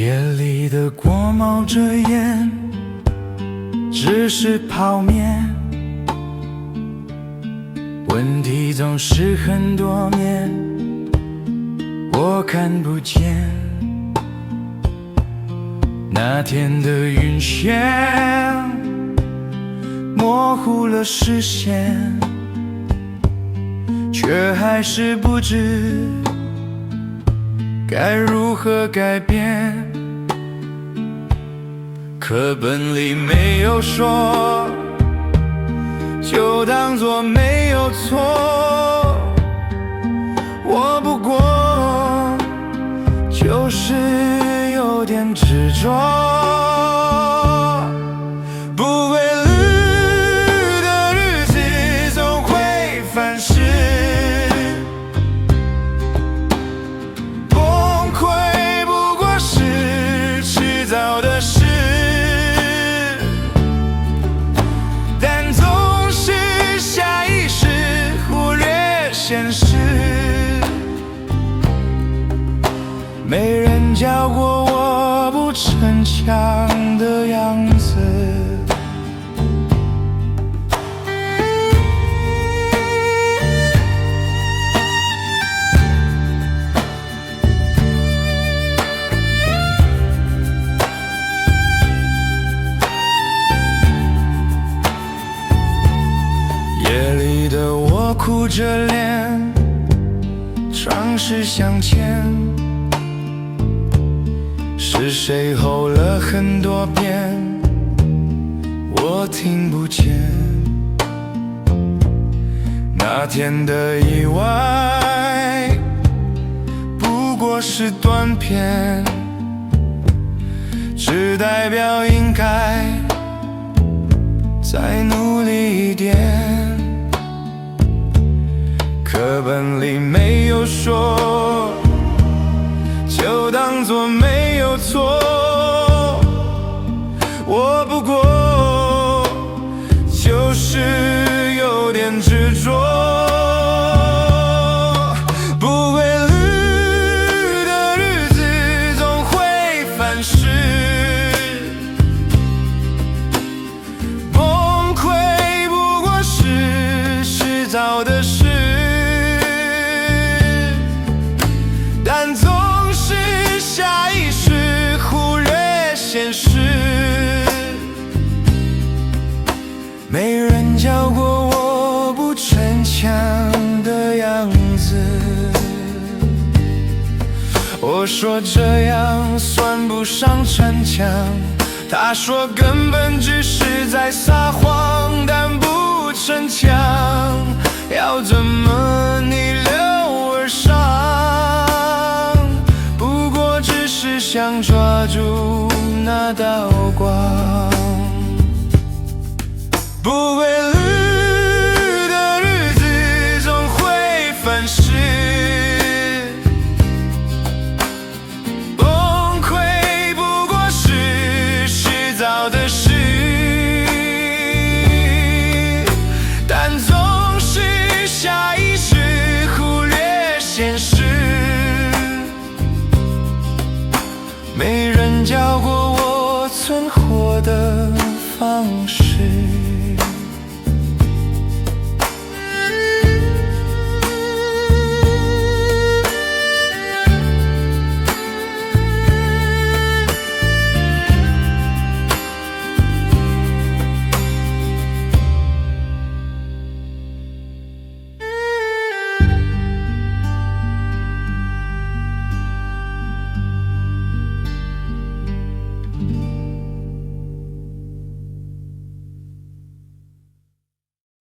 夜里的锅冒着烟，只是泡面。问题总是很多面，我看不见。那天的云线模糊了视线，却还是不知该如何改变。课本里没有说，就当作没有错。我不过就是有点执着，不规律的日子总会反噬，崩溃不过是迟早的事。但总是下意识忽略现实，没人教过我不逞强的样子。夜里的我哭着脸，尝试向前。是谁吼了很多遍，我听不见。那天的意外不过是断片，只代表应该再努力一点。课本里没有说，就当作没有错。我不过就是有点执着，不规律的日子总会反噬，崩溃不过是迟早的事。但总是下意识忽略现实，没人教过我不逞强的样子。我说这样算不上逞强，他说根本只是在撒谎，但不逞强要怎么逆流而上？想抓住那道光，不规律的日子总会反噬，崩溃不过是迟早的事。但总是下意识忽略现实，没人